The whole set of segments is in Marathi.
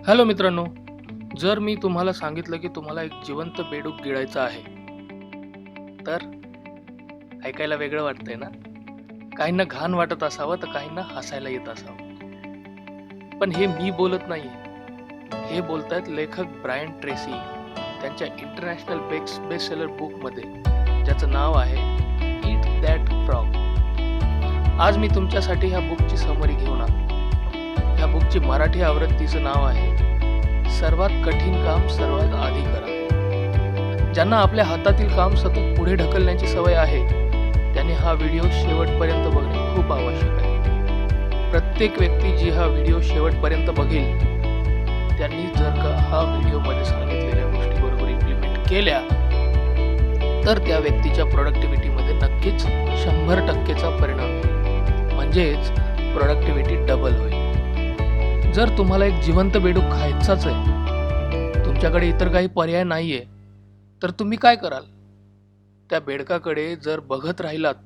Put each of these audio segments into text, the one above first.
हॅलो मित्रांनो, जर मी तुम्हाला सांगितलं की तुम्हाला एक जिवंत बेडूक गिळायचं आहे, तर ऐकायला वेगळं वाटतंय ना? काहींना घाण वाटत असावं तर काहींना हसायला येत असावं. पण हे मी बोलत नाहीये. हे बोलतायत लेखक ब्रायन ट्रेसी त्यांच्या इंटरनॅशनल बेस्ट सेलर बुकमध्ये, ज्याचं नाव आहे ईट दॅट फ्रॉग. आज मी तुमच्यासाठी ह्या बुकची समरी घेऊन आलो. ह्या बुकची मराठी आवृत्तीचं नाव आहे सर्वात कठीण काम सर्वात आधी करा. ज्यांना आपल्या हातातील काम सतत पुढे ढकलण्याची सवय आहे त्यांनी हा व्हिडिओ शेवटपर्यंत बघणे खूप आवश्यक आहे. प्रत्येक व्यक्ती जी हा व्हिडिओ शेवटपर्यंत बघेल त्यांनी जर का हा व्हिडिओमध्ये सांगितलेल्या गोष्टी बरोबर इम्प्लिमेंट केल्या तर त्या व्यक्तीच्या प्रोडक्टिव्हिटीमध्ये नक्कीच 100%चा परिणाम होईल. म्हणजेच प्रोडक्टिव्हिटी डबल होईल. जर तुम्हाला एक जिवंत बेडूक खायचाच आहे, तुमच्याकडे इतर काही पर्याय नाहीये, तर तुम्ही काय कराल? त्या बेडकाकडे जर बघत राहिलात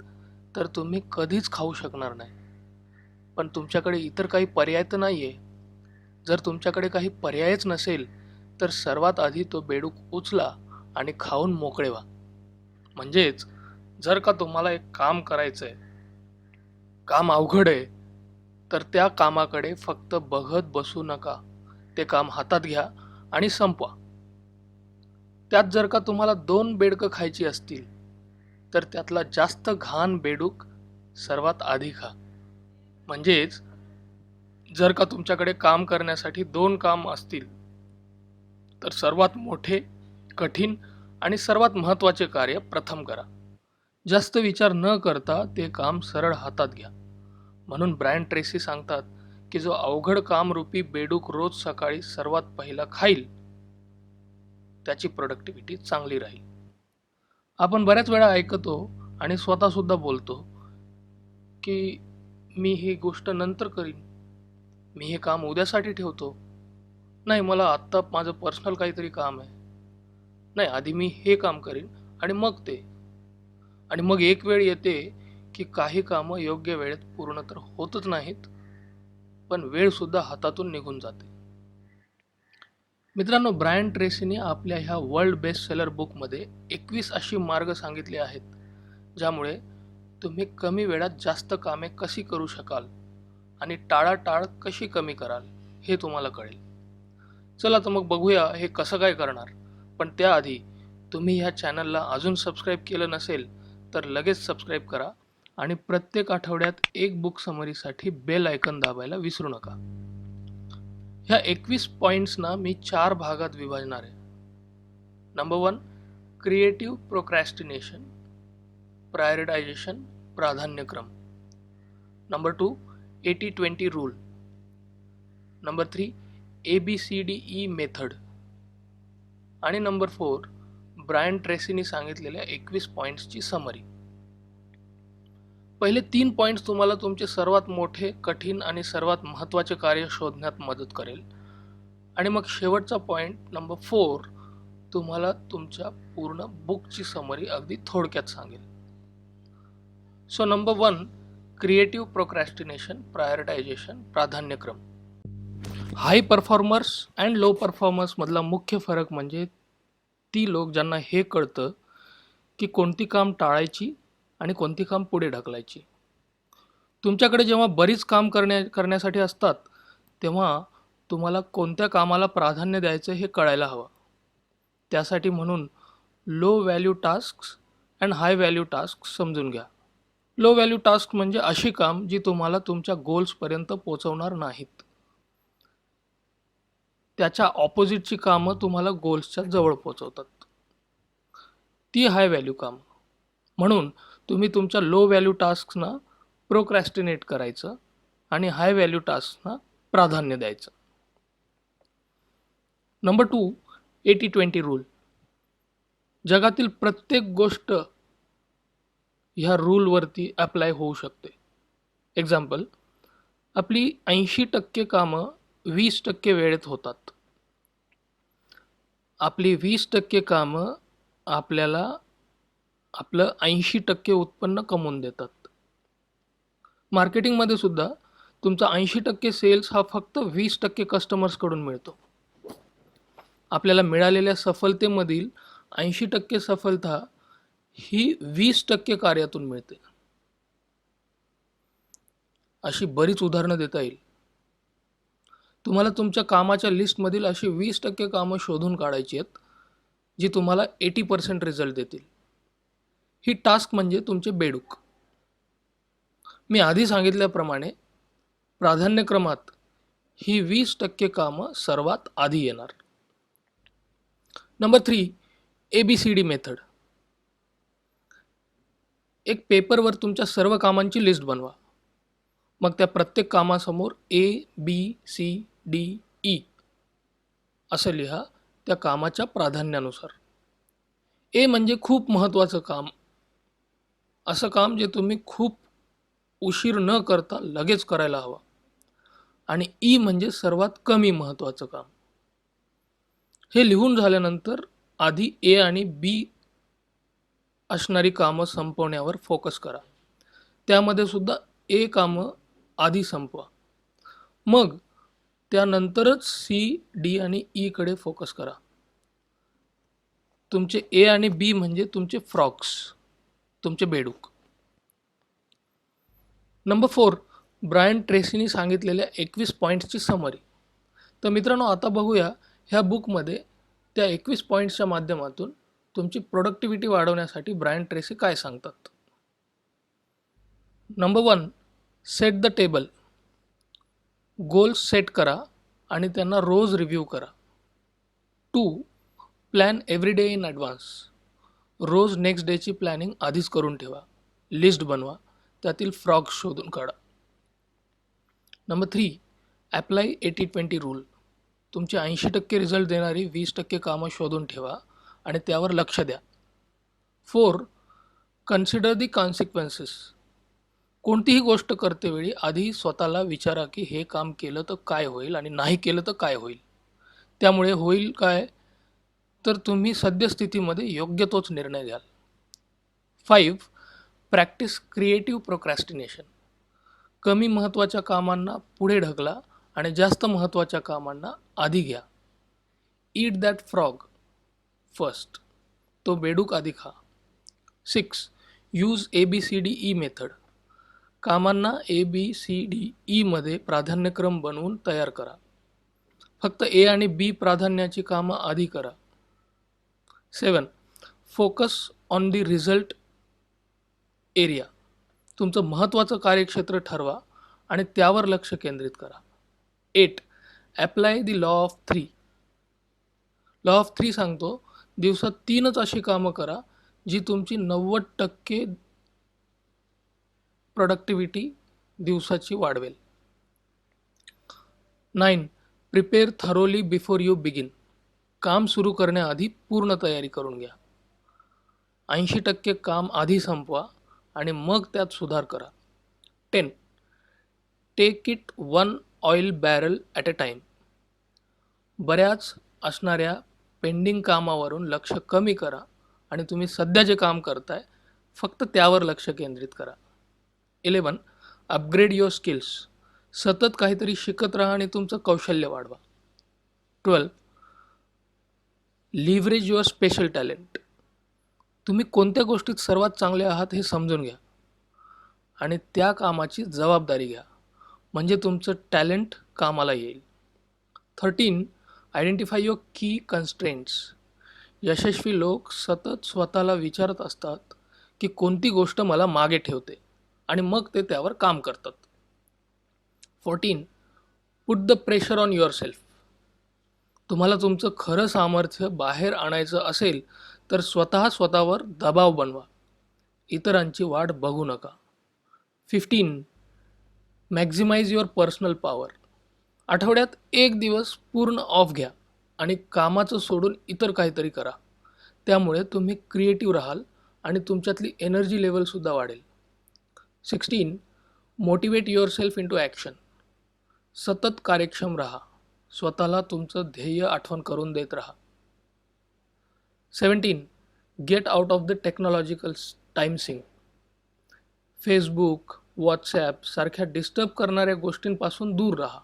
तर तुम्ही कधीच खाऊ शकणार नाही. पण तुमच्याकडे इतर काही पर्याय तर नाहीये. जर तुमच्याकडे काही पर्यायच नसेल तर सर्वात आधी तो बेडूक उचला आणि खाऊन मोकळे व्हा. म्हणजेच जर का तुम्हाला एक काम करायचंय, काम अवघड आहे, तर त्या कामाकडे फक्त बघत बसू नका. ते काम हातात घ्या आणि संपवा. त्यात जर का तुम्हाला 2 बेडकं खायची असतील तर त्यातला जास्त घाण बेडूक सर्वात आधी खा. म्हणजेच जर का तुमच्याकडे काम करण्यासाठी 2 काम असतील तर सर्वात मोठे, कठीण आणि सर्वात महत्त्वाचे कार्य प्रथम करा. जास्त विचार न करता ते काम सरळ हातात घ्या. म्हणून ब्रायन ट्रेसी सांगतात की जो अवघड काम रूपी बेडूक रोज सकाळी सर्वात पहिला खाईल त्याची प्रोडक्टिव्हिटी चांगली राहील. आपण बऱ्याच वेळा ऐकतो आणि स्वतः सुद्धा बोलतो की मी ही गोष्ट नंतर करीन, मी हे काम उद्यासाठी ठेवतो, नाही मला आत्ता माझं पर्सनल काहीतरी काम आहे, नाही आधी मी हे काम करीन आणि मग ते. आणि मग एक वेळ येते की काही कामं योग्य वेळेत पूर्ण तर होतच नाहीत, पण वेळ सुद्धा हातातून निघून जाते. मित्रांनो, ब्रायन ट्रेसीने आपल्या ह्या वर्ल्ड बेस्ट सेलर बुकमध्ये 21 अशी मार्ग सांगितले आहेत ज्यामुळे तुम्ही कमी वेळात जास्त कामे कशी करू शकाल आणि टाळाटाळ कशी कमी कराल हे तुम्हाला कळेल. चला तर मग बघूया हे कसं काय करणार. पण त्याआधी तुम्ही ह्या चॅनलला अजून सबस्क्राईब केलं नसेल तर लगेच सबस्क्राईब करा आणि प्रत्येक आठवड्यात एक बुक समरीसाठी बेल आयकन दाबायला विसरू नका. ह्या 21 पॉईंट्सना मी 4 भागात विभागणार आहे. नंबर 1, क्रिएटिव्ह प्रोक्रॅस्टिनेशन, प्रायोरिटायझेशन, प्राधान्यक्रम. Number 2, 80-20 rule. Number 3, ABCDE method. आणि नंबर 4, ब्रायन ट्रेसीने सांगितलेल्या 21 पॉईंट्सची समरी. पहिले 3 पॉईंट्स तुम्हाला तुमचे सर्वात मोठे, कठीण आणि सर्वात महत्त्वाचे कार्य शोधण्यात मदत करेल. आणि मग शेवटचा पॉईंट नंबर 4 तुम्हाला तुमच्या पूर्ण बुकची समरी अगदी थोडक्यात सांगेल. So number 1, creative procrastination, prioritisation, प्राधान्यक्रम. हाय परफॉर्मर्स अँड लो परफॉर्मर्स मधला मुख्य फरक म्हणजे ती लोक ज्यांना हे कळतं की कोणती काम टाळायची आणि कोणती काम पुढे ढकलायची. तुमच्याकडे जेव्हा बरीच काम करण्यासाठी असतात तेव्हा तुम्हाला कोणत्या कामाला प्राधान्य द्यायचं हे कळायला हवं. त्यासाठी म्हणून low value tasks and high value task समजून घ्या. लो व्हॅल्यू टास्क म्हणजे अशी काम जी तुम्हाला तुमच्या गोल्सपर्यंत पोहोचवणार नाहीत. त्याच्या ऑपोजिटची कामं तुम्हाला गोल्सच्या जवळ पोहोचवतात, ती हाय व्हॅल्यू काम. म्हणून तुम्ही तुमच्या लो व्हॅल्यू टास्कना प्रोक्रॅस्टिनेट करायचं आणि हाय व्हॅल्यू टास्कना प्राधान्य द्यायचं. Number 2, 80-20 rule. जगातील प्रत्येक गोष्ट ह्या रूलवरती अप्लाय होऊ शकते. एक्झाम्पल, आपली 80% कामं 20% वेळेत होतात. आपली 20% कामं आपल्याला आपलं 80% उत्पन्न कमवून देतात. मार्केटिंगमध्ये सुद्धा तुमचा 80% सेल्स हा फक्त 20% कस्टमर्सकडून मिळतो. आपल्याला मिळालेल्या सफलतेमधील 80% सफलता ही 20% कार्यातून मिळते. अशी बरीच उदाहरणं देता येईल. तुम्हाला तुमच्या कामाच्या लिस्टमधील अशी 20% कामं शोधून काढायची आहेत, जी तुम्हाला 80% रिझल्ट देतील. ही टास्क म्हणजे तुमचे बेडूक. मी आधी सांगितल्याप्रमाणे प्राधान्यक्रमात ही 20% कामं सर्वात आधी येणार. Number 3, ABCD method. एक पेपरवर तुमच्या सर्व कामांची लिस्ट बनवा. मग त्या प्रत्येक कामासमोर ABCDE असं लिहा त्या कामाच्या प्राधान्यानुसार. ए म्हणजे खूप महत्त्वाचं काम, असं काम जे तुम्ही खूप उशीर न करता लगेच करायला हवं. आणि ई म्हणजे सर्वात कमी महत्त्वाचं काम. हे लिहून झाल्यानंतर आधी ए आणि बी असणारी कामं संपवण्यावर फोकस करा. त्यामध्ये सुद्धा ए कामं आधी संपवा. मग त्यानंतरच सी, डी आणि ईकडे फोकस करा. तुमचे ए आणि बी म्हणजे तुमचे फ्रॉक्स, तुमचे बेडूक. नंबर 4, ब्रायन ट्रेसीने सांगितलेल्या 21 पॉईंट्सची समरी. तर मित्रांनो, आता बघूया ह्या बुकमध्ये त्या 21 पॉईंट्सच्या माध्यमातून तुमची प्रोडक्टिव्हिटी वाढवण्यासाठी ब्रायन ट्रेसी काय सांगतात. Number 1, set the table. Goals set करा आणि त्यांना रोज रिव्ह्यू करा. 2, plan every day in advance. रोज नेक्स्ट डेची प्लॅनिंग आधीच करून ठेवा. लिस्ट बनवा, त्यातील फ्रॉग्स शोधून काढा. Number 3, apply 80-20 rule. तुमचे 80% रिझल्ट देणारी 20% कामं शोधून ठेवा आणि त्यावर लक्ष द्या. 4, कन्सिडर दी कॉन्सिक्वेन्सेस. कोणतीही गोष्ट करतेवेळी आधी स्वतःला विचारा की हे काम केलं तर काय होईल आणि नाही केलं तर काय होईल. त्यामुळे होईल काय, तर तुम्ही सद्यस्थितीमध्ये योग्य तोच निर्णय घ्याल. 5, प्रॅक्टिस क्रिएटिव्ह प्रोक्रॅस्टिनेशन. कमी महत्त्वाच्या कामांना पुढे ढकला आणि जास्त महत्त्वाच्या कामांना आधी घ्या. ईट दॅट फ्रॉग फर्स्ट. तो बेडूक आधी खा. 6, यूज ABCDE मेथड. कामांना ABCDE मध्ये प्राधान्यक्रम बनवून तयार करा. फक्त ए आणि बी प्राधान्याची कामं आधी करा. 7, focus on the result area. तुमचं महत्त्वाचं कार्यक्षेत्र ठरवा आणि त्यावर लक्ष केंद्रित करा. 8, apply the law of 3. Law of 3 सांगतो, दिवसात 3च अशी कामं करा जी तुमची 90% प्रोडक्टिव्हिटी दिवसाची वाढवेल. 9, prepare thoroughly before you begin. काम सुरू करण्याआधी पूर्ण तयारी करून घ्या. 80% काम आधी संपवा आणि मग त्यात सुधार करा. 10, take it 1 oil barrel at a time. बऱ्याच असणाऱ्या पेंडिंग कामावरून लक्ष कमी करा आणि तुम्ही सध्या जे काम करताय फक्त त्यावर लक्ष केंद्रित करा. 11, अपग्रेड युअर स्किल्स. सतत काहीतरी शिकत राहा आणि तुमचं कौशल्य वाढवा. 12, लिव्हरेज युअर स्पेशल टॅलेंट. तुम्ही कोणत्या गोष्टीत सर्वात चांगले आहात हे समजून घ्या आणि त्या कामाची जबाबदारी घ्या, म्हणजे तुमचं टॅलेंट कामाला येईल. 13, आयडेंटिफाय युअर की कन्स्ट्रेंट्स. यशस्वी लोक सतत स्वतःला विचारत असतात की कोणती गोष्ट मला मागे ठेवते आणि मग ते त्यावर काम करतात. 14, put the pressure on your self. तुम्हाला तुमचं खरं सामर्थ्य बाहेर आणायचं असेल तर स्वतःवर दबाव बनवा. इतरांची वाट बघू नका. 15, मॅक्झिमाइज युअर पर्सनल पॉवर. आठवड्यात 1 दिवस पूर्ण ऑफ घ्या आणि कामाचं सोडून इतर काहीतरी करा. त्यामुळे तुम्ही क्रिएटिव्ह राहाल आणि तुमच्यातली एनर्जी लेवलसुद्धा वाढेल. 16, motivate your self into action. सतत कार्यक्षम राहा. स्वतःला तुमचं ध्येय आठवण करून देत राहा. 17, get out of the technological time sink. Facebook, WhatsApp सारख्या डिस्टर्ब करणाऱ्या गोष्टींपासून दूर राहा.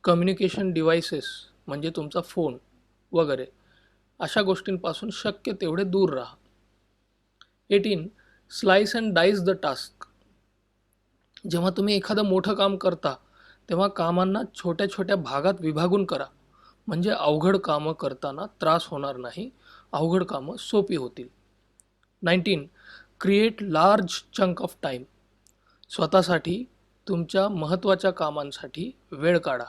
कम्युनिकेशन डिव्हायसेस म्हणजे तुमचा फोन वगैरे अशा गोष्टींपासून शक्य तेवढे दूर राहा. 18. Slice and dice the task. जेव्हा तुम्ही एखादं मोठं काम करता तेव्हा कामांना छोट्या छोट्या भागात विभागून करा, म्हणजे अवघड कामं करताना त्रास होणार नाही, अवघड कामं सोपी होतील. 19. Create large chunk of time. स्वतःसाठी तुमच्या महत्त्वाच्या कामांसाठी वेळ काढा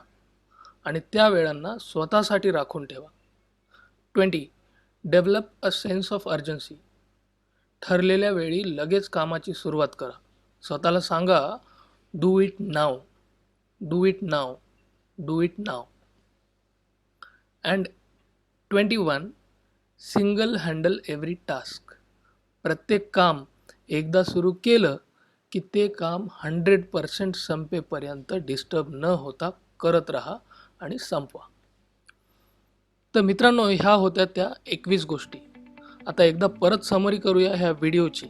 आणि त्या वेळांना स्वतःसाठी राखून ठेवा. 20. Develop a sense of urgency. ठरलेल्या वेळी लगेच कामाची सुरुवात करा. स्वतःला सांगा, do it now, do it now, do it now. And 21. Single handle every task. प्रत्येक काम एकदा सुरू केलं की ते काम 100% संपेपर्यंत डिस्टर्ब न होता करत राहा आणि संपवा. तर मित्रांनो, ह्या होत्या त्या 21 गोष्टी. आता एकदा परत समरी करूया ह्या व्हिडिओची.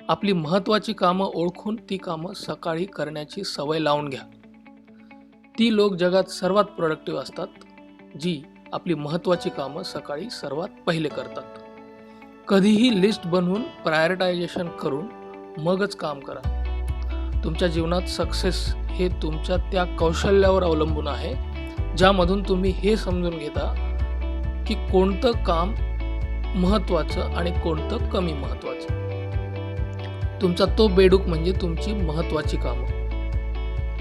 आपली महत्त्वाची कामं ओळखून ती कामं सकाळी करण्याची सवय लावून घ्या. ती लोक जगात सर्वात प्रोडक्टिव्ह असतात, जी आपली महत्त्वाची कामं सकाळी सर्वात पहिले करतात. कधीही लिस्ट बनवून प्रायोरिटायझेशन करून मगच काम करा. तुमच्या जीवनात सक्सेस हे तुमच्या त्या कौशल्यावर अवलंबून आहे, ज्यामधून तुम्ही हे समजून घेता की कोणतं काम महत्त्वाचं आणि कोणतं कमी महत्त्वाचं. तुमचा तो बेडूक म्हणजे तुमची महत्त्वाची कामं,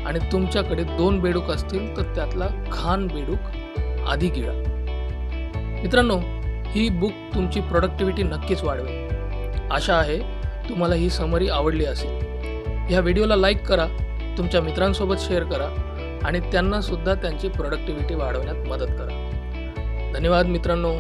आणि तुमच्याकडे 2 बेडूक असतील तर त्यातला घाण बेडूक आधी गिळा. मित्रांनो, ही बुक तुमची प्रोडक्टिव्हिटी नक्कीच वाढवेल. आशा आहे तुम्हाला ही समरी आवडली असेल. ह्या व्हिडिओला लाईक करा, तुमच्या मित्रांसोबत शेअर करा आणि त्यांना सुद्धा त्यांची प्रोडक्टिव्हिटी वाढवण्यात मदत करा. धन्यवाद मित्रांनो.